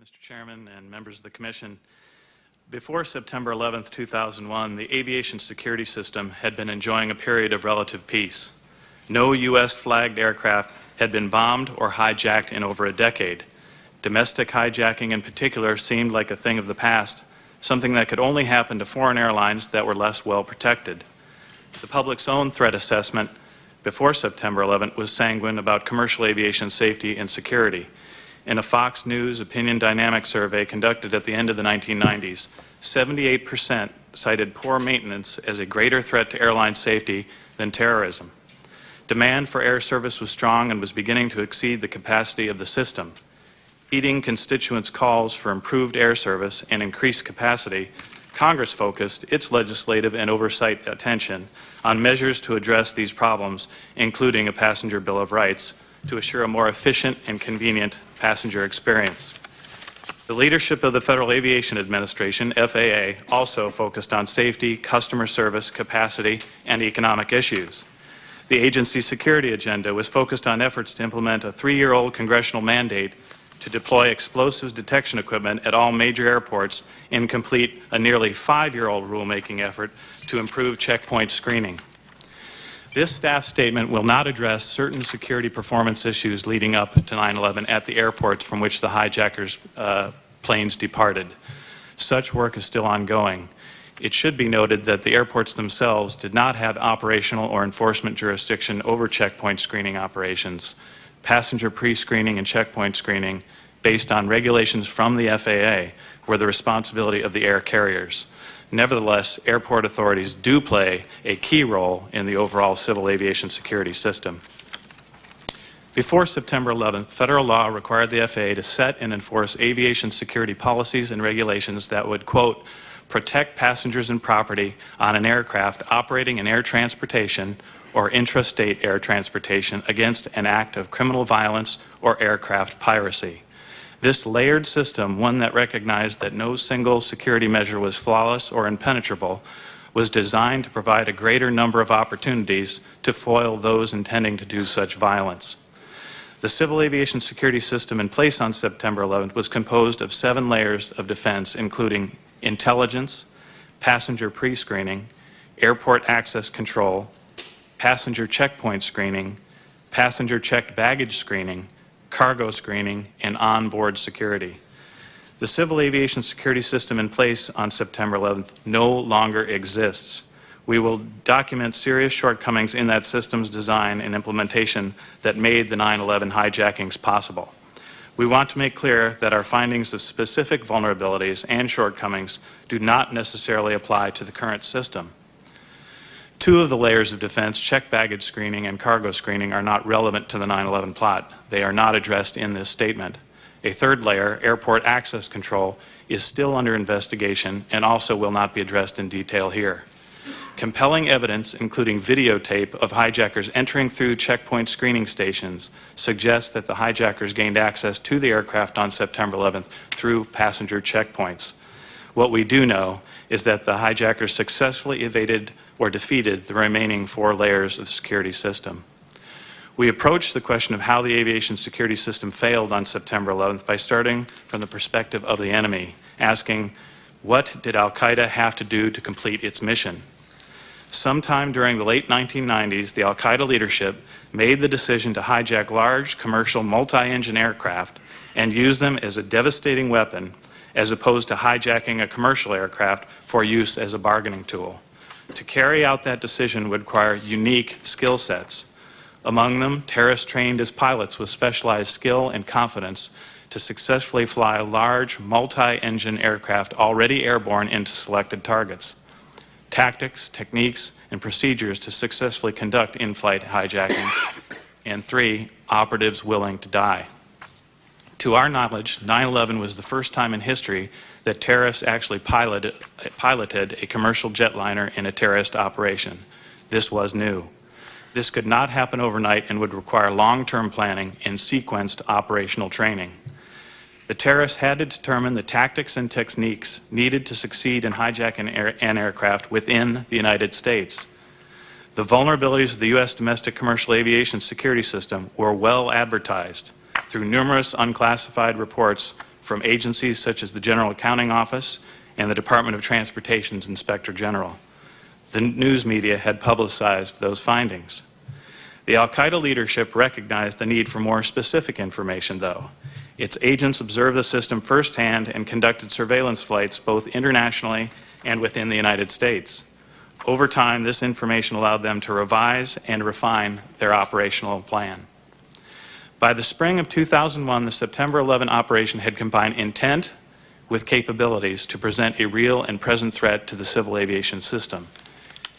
Mr. Chairman and members of the Commission. Before September 11, 2001, the aviation security system had been enjoying a period of relative peace. No U.S.-flagged aircraft had been bombed or hijacked in over a decade. Domestic hijacking in particular seemed like a thing of the past, something that could only happen to foreign airlines that were less well protected. The public's own threat assessment before September 11 was sanguine about commercial aviation safety and security. In a Fox News opinion dynamic survey conducted at the end of the 1990s, 78% cited poor maintenance as a greater threat to airline safety than terrorism. Demand for air service was strong and was beginning to exceed the capacity of the system. Heeding constituents' calls for improved air service and increased capacity, Congress focused its legislative and oversight attention on measures to address these problems, including a passenger Bill of Rights, to assure a more efficient and convenient passenger experience. The leadership of the Federal Aviation Administration, FAA, also focused on safety, customer service, capacity, and economic issues. The agency's security agenda was focused on efforts to implement a 3-year-old congressional mandate to deploy explosives detection equipment at all major airports and complete a nearly 5-year-old rulemaking effort to improve checkpoint screening. This staff statement will not address certain security performance issues leading up to 9/11 at the airports from which the hijackers' planes departed. Such work is still ongoing. It should be noted that the airports themselves did not have operational or enforcement jurisdiction over checkpoint screening operations. Passenger pre-screening and checkpoint screening, based on regulations from the FAA, were the responsibility of the air carriers. Nevertheless, airport authorities do play a key role in the overall civil aviation security system. Before September 11th, federal law required the FAA to set and enforce aviation security policies and regulations that would, quote, protect passengers and property on an aircraft operating in air transportation or intrastate air transportation against an act of criminal violence or aircraft piracy. This layered system, one that recognized that no single security measure was flawless or impenetrable, was designed to provide a greater number of opportunities to foil those intending to do such violence. The civil aviation security system in place on September 11th was composed of 7 layers of defense, including intelligence, passenger pre-screening, airport access control, passenger checkpoint screening, passenger checked baggage screening, cargo screening, and onboard security. The civil aviation security system in place on September 11th no longer exists. We will document serious shortcomings in that system's design and implementation that made the 9/11 hijackings possible. We want to make clear that our findings of specific vulnerabilities and shortcomings do not necessarily apply to the current system. 2 of the layers of defense, checked baggage screening and cargo screening, are not relevant to the 9/11 plot. They are not addressed in this statement. A 3rd layer, airport access control, is still under investigation and also will not be addressed in detail here. Compelling evidence, including videotape of hijackers entering through checkpoint screening stations, suggests that the hijackers gained access to the aircraft on September 11th through passenger checkpoints. What we do know is that the hijackers successfully evaded or defeated the remaining 4 layers of the security system. We approached the question of how the aviation security system failed on September 11th by starting from the perspective of the enemy, asking, what did Al-Qaeda have to do to complete its mission? Sometime during the late 1990s, the Al-Qaeda leadership made the decision to hijack large commercial multi-engine aircraft and use them as a devastating weapon, as opposed to hijacking a commercial aircraft for use as a bargaining tool. To carry out that decision would require unique skill sets. Among them, terrorists trained as pilots with specialized skill and confidence to successfully fly large multi-engine aircraft already airborne into selected targets. Tactics, techniques, and procedures to successfully conduct in-flight hijacking. And 3, operatives willing to die. To our knowledge, 9/11 was the first time in history that terrorists actually piloted a commercial jetliner in a terrorist operation. This was new. This could not happen overnight and would require long-term planning and sequenced operational training. The terrorists had to determine the tactics and techniques needed to succeed in hijacking an aircraft within the United States. The vulnerabilities of the U.S. domestic commercial aviation security system were well advertised through numerous unclassified reports from agencies such as the General Accounting Office and the Department of Transportation's Inspector General. The news media had publicized those findings. The al-Qaeda leadership recognized the need for more specific information, though. Its agents observed the system firsthand and conducted surveillance flights both internationally and within the United States. Over time, this information allowed them to revise and refine their operational plan. By the spring of 2001, the September 11 operation had combined intent with capabilities to present a real and present threat to the civil aviation system.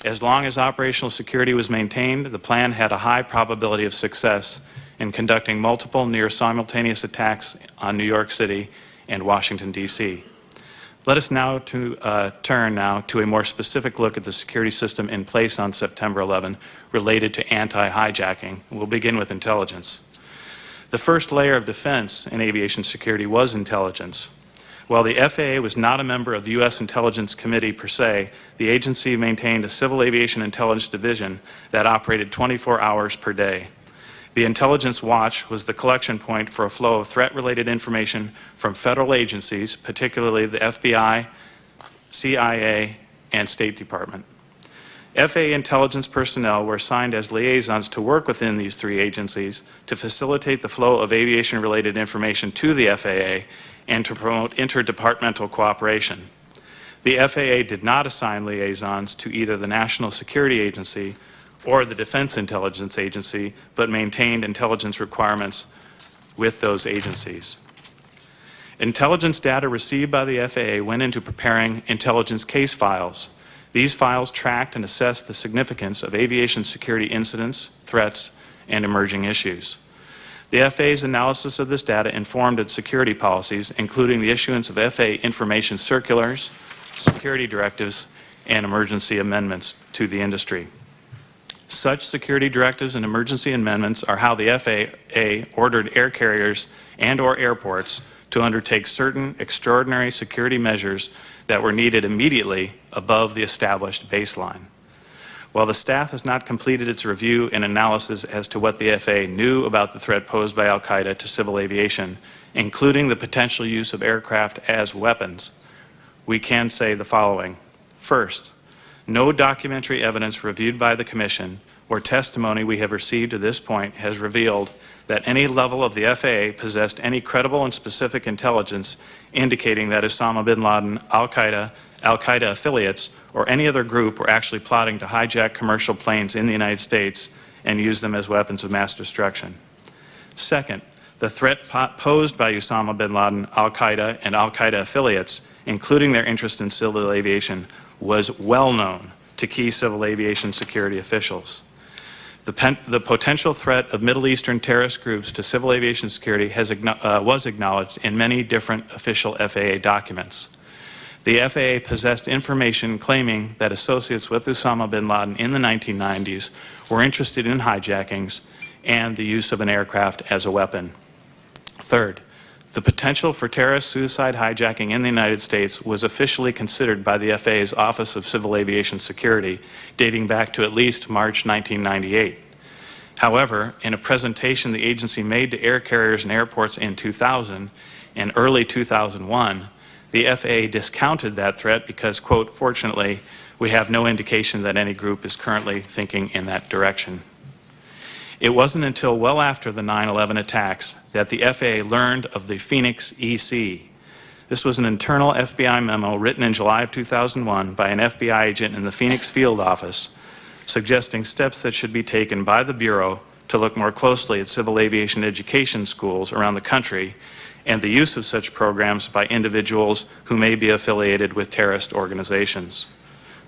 As long as operational security was maintained, the plan had a high probability of success in conducting multiple near-simultaneous attacks on New York City and Washington, D.C. Let us now turn to a more specific look at the security system in place on September 11 related to anti-hijacking. We'll begin with intelligence. The first layer of defense in aviation security was intelligence. While the FAA was not a member of the U.S. Intelligence Committee per se, the agency maintained a Civil Aviation Intelligence Division that operated 24 hours per day. The Intelligence Watch was the collection point for a flow of threat-related information from federal agencies, particularly the FBI, CIA, and State Department. FAA intelligence personnel were assigned as liaisons to work within these three agencies to facilitate the flow of aviation-related information to the FAA and to promote interdepartmental cooperation. The FAA did not assign liaisons to either the National Security Agency or the Defense Intelligence Agency, but maintained intelligence requirements with those agencies. Intelligence data received by the FAA went into preparing intelligence case files. These files tracked and assessed the significance of aviation security incidents, threats, and emerging issues. The FAA's analysis of this data informed its security policies, including the issuance of FAA information circulars, security directives, and emergency amendments to the industry. Such security directives and emergency amendments are how the FAA ordered air carriers and/or airports to undertake certain extraordinary security measures that were needed immediately above the established baseline. While the staff has not completed its review and analysis as to what the FAA knew about the threat posed by al-Qaeda to civil aviation, including the potential use of aircraft as weapons, we can say the following. First, no documentary evidence reviewed by the Commission or testimony we have received to this point has revealed that any level of the FAA possessed any credible and specific intelligence indicating that Osama bin Laden, Al-Qaeda affiliates, or any other group were actually plotting to hijack commercial planes in the United States and use them as weapons of mass destruction. Second, the threat posed by Osama bin Laden, Al-Qaeda, and Al-Qaeda affiliates, including their interest in civil aviation, was well known to key civil aviation security officials. The potential threat of Middle Eastern terrorist groups to civil aviation security was acknowledged in many different official FAA documents. The FAA possessed information claiming that associates with Osama bin Laden in the 1990s were interested in hijackings and the use of an aircraft as a weapon. Third, the potential for terrorist suicide hijacking in the United States was officially considered by the FAA's Office of Civil Aviation Security, dating back to at least March 1998. However, in a presentation the agency made to air carriers and airports in 2000 and early 2001, the FAA discounted that threat because, quote, fortunately, we have no indication that any group is currently thinking in that direction. It wasn't until well after the 9/11 attacks that the FAA learned of the Phoenix EC. This was an internal FBI memo written in July of 2001 by an FBI agent in the Phoenix field office, suggesting steps that should be taken by the Bureau to look more closely at civil aviation education schools around the country and the use of such programs by individuals who may be affiliated with terrorist organizations.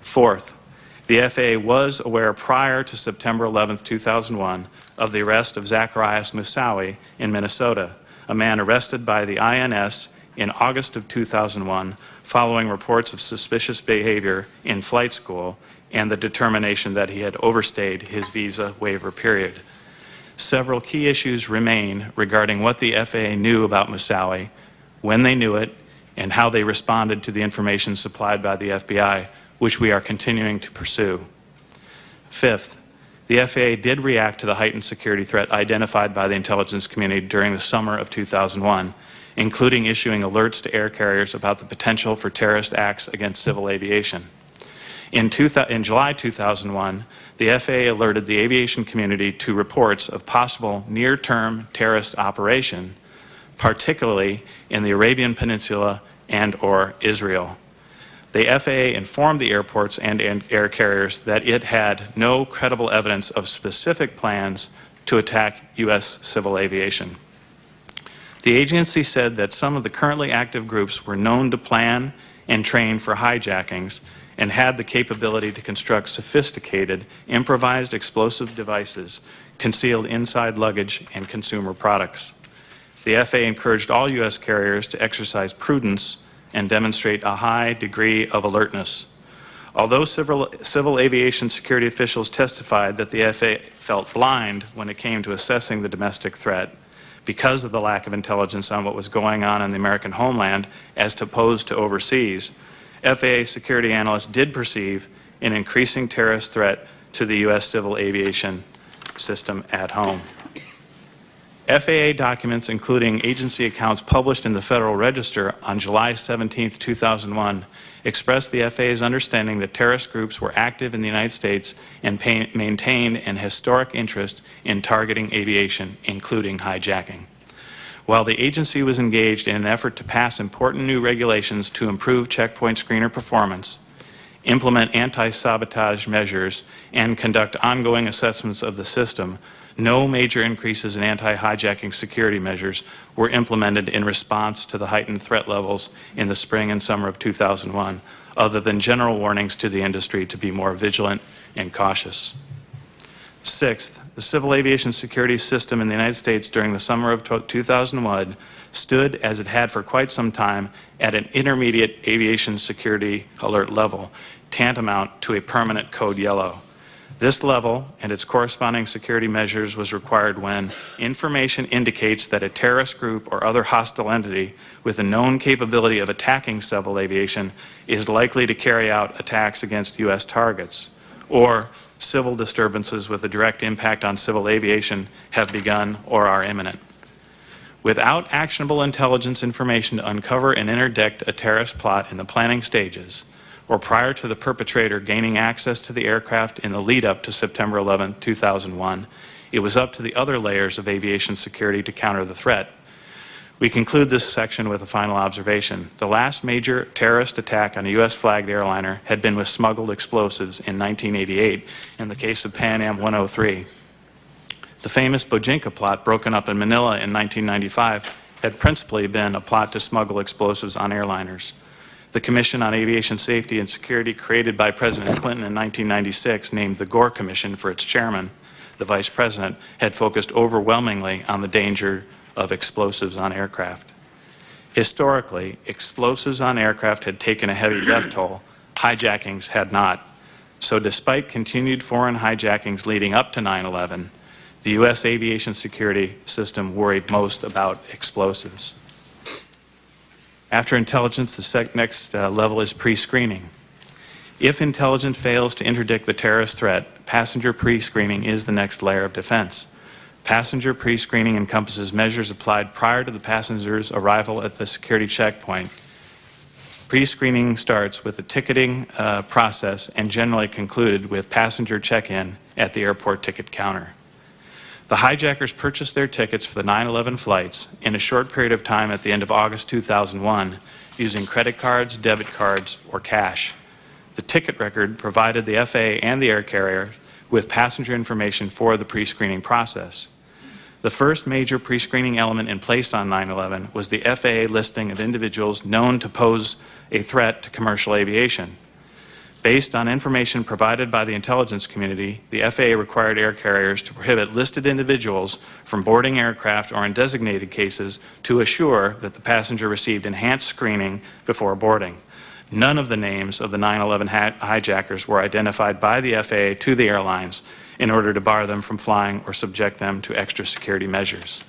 Fourth, the FAA was aware prior to September 11, 2001, of the arrest of Zacharias Moussaoui in Minnesota, a man arrested by the INS in August of 2001 following reports of suspicious behavior in flight school and the determination that he had overstayed his visa waiver period. Several key issues remain regarding what the FAA knew about Moussaoui, when they knew it, and how they responded to the information supplied by the FBI, which we are continuing to pursue. Fifth, the FAA did react to the heightened security threat identified by the intelligence community during the summer of 2001 including issuing alerts to air carriers about the potential for terrorist acts against civil aviation. In July 2001, the FAA alerted the aviation community to reports of possible near-term terrorist operation, particularly in the Arabian Peninsula and/or Israel. The FAA informed the airports and air carriers that it had no credible evidence of specific plans to attack U.S. civil aviation. The agency said that some of the currently active groups were known to plan and train for hijackings and had the capability to construct sophisticated, improvised explosive devices concealed inside luggage and consumer products. The FAA encouraged all U.S. carriers to exercise prudence and demonstrate a high degree of alertness. Although civil aviation security officials testified that the FAA felt blind when it came to assessing the domestic threat because of the lack of intelligence on what was going on in the American homeland as opposed to overseas, FAA security analysts did perceive an increasing terrorist threat to the U.S. civil aviation system at home. FAA documents, including agency accounts published in the Federal Register on July 17, 2001, expressed the FAA's understanding that terrorist groups were active in the United States and maintained an historic interest in targeting aviation, including hijacking. While the agency was engaged in an effort to pass important new regulations to improve checkpoint screener performance, implement anti-sabotage measures, and conduct ongoing assessments of the system, no major increases in anti-hijacking security measures were implemented in response to the heightened threat levels in the spring and summer of 2001, other than general warnings to the industry to be more vigilant and cautious. Sixth, the civil aviation security system in the United States during the summer of 2001 stood, as it had for quite some time, at an intermediate aviation security alert level, tantamount to a permanent code yellow. This level and its corresponding security measures was required when information indicates that a terrorist group or other hostile entity with a known capability of attacking civil aviation is likely to carry out attacks against U.S. targets, or civil disturbances with a direct impact on civil aviation have begun or are imminent. Without actionable intelligence information to uncover and interdict a terrorist plot in the planning stages, or prior to the perpetrator gaining access to the aircraft in the lead-up to September 11, 2001, it was up to the other layers of aviation security to counter the threat. We conclude this section with a final observation. The last major terrorist attack on a U.S.-flagged airliner had been with smuggled explosives in 1988 in the case of Pan Am 103. The famous Bojinka plot, broken up in Manila in 1995, had principally been a plot to smuggle explosives on airliners. The Commission on Aviation Safety and Security, created by President Clinton in 1996, named the Gore Commission for its chairman, the Vice President, had focused overwhelmingly on the danger of explosives on aircraft. Historically, explosives on aircraft had taken a heavy death toll. Hijackings had not. So despite continued foreign hijackings leading up to 9/11, the U.S. aviation security system worried most about explosives. After intelligence, the next level is pre-screening. If intelligence fails to interdict the terrorist threat, passenger pre-screening is the next layer of defense. Passenger pre-screening encompasses measures applied prior to the passenger's arrival at the security checkpoint. Pre-screening starts with the ticketing process and generally concluded with passenger check-in at the airport ticket counter. The hijackers purchased their tickets for the 9/11 flights in a short period of time at the end of August 2001 using credit cards, debit cards, or cash. The ticket record provided the FAA and the air carrier with passenger information for the pre-screening process. The first major pre-screening element in place on 9/11 was the FAA listing of individuals known to pose a threat to commercial aviation. Based on information provided by the intelligence community, the FAA required air carriers to prohibit listed individuals from boarding aircraft or in designated cases to assure that the passenger received enhanced screening before boarding. None of the names of the 9/11 hijackers were identified by the FAA to the airlines in order to bar them from flying or subject them to extra security measures.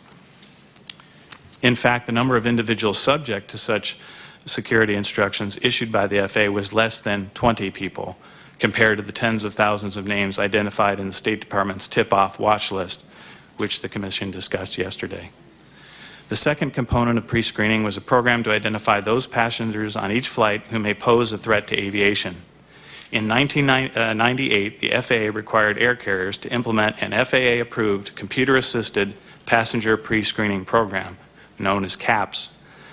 In fact, the number of individuals subject to such security instructions issued by the FAA was less than 20 people, compared to the tens of thousands of names identified in the State Department's tip-off watch list, which the Commission discussed yesterday. The second component of pre-screening was a program to identify those passengers on each flight who may pose a threat to aviation. In 1998, the FAA required air carriers to implement an FAA-approved computer-assisted passenger pre-screening program, known as CAPS,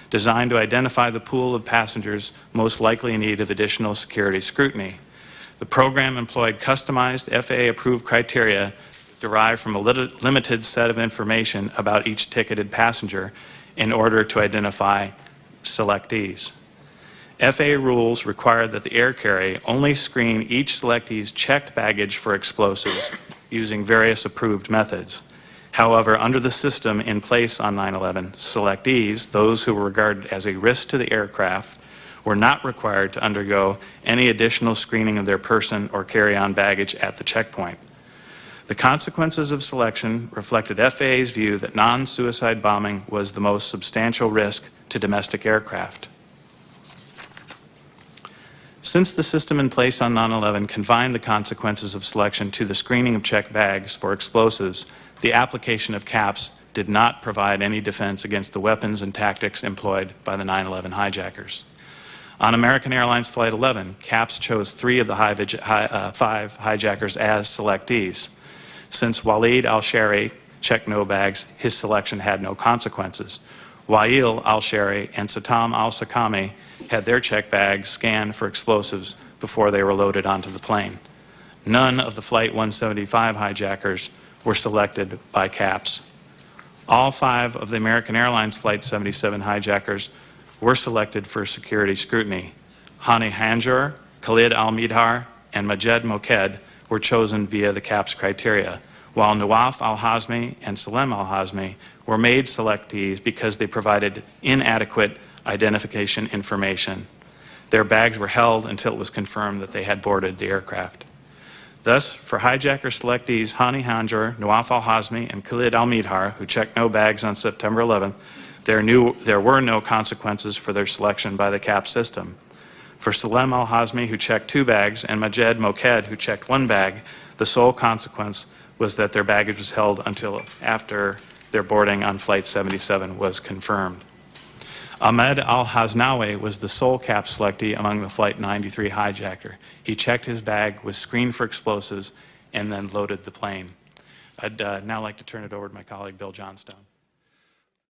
designed to identify the pool of passengers most likely in need of additional security scrutiny. The program employed customized FAA-approved criteria derived from a limited set of information about each ticketed passenger in order to identify selectees. FAA rules require that the air carrier only screen each selectee's checked baggage for explosives using various approved methods. However, under the system in place on 9/11, selectees, those who were regarded as a risk to the aircraft, were not required to undergo any additional screening of their person or carry-on baggage at the checkpoint. The consequences of selection reflected FAA's view that non-suicide bombing was the most substantial risk to domestic aircraft. Since the system in place on 9/11 confined the consequences of selection to the screening of checked bags for explosives, the application of CAPS did not provide any defense against the weapons and tactics employed by the 9/11 hijackers. On American Airlines Flight 11, CAPS chose 3 of the 5 hijackers as selectees. Since Waleed al-Shari checked no bags, his selection had no consequences. Wael al-Shari and Satam al-Sakami had their checked bags scanned for explosives before they were loaded onto the plane. None of the Flight 175 hijackers were selected by CAPS. All 5 of the American Airlines Flight 77 hijackers were selected for security scrutiny. Hani Hanjour, Khalid al-Midhar, and Majed Moked were chosen via the CAPS criteria, while Nawaf al-Hazmi and Salem al-Hazmi were made selectees because they provided inadequate identification information. Their bags were held until it was confirmed that they had boarded the aircraft. Thus, for hijacker selectees Hani Hanjour, Nawaf al-Hazmi, and Khalid al-Midhar, who checked no bags on September 11th, there were no consequences for their selection by the CAPS system. For Salem al-Hazmi, who checked 2 bags, and Majed Moked, who checked 1 bag, the sole consequence was that their baggage was held until after their boarding on Flight 77 was confirmed. Ahmed al-Haznawi was the sole CAPS selectee among the Flight 93 hijacker. He checked his bag, was screened for explosives, and then loaded the plane. I'd now like to turn it over to my colleague, Bill Johnstone.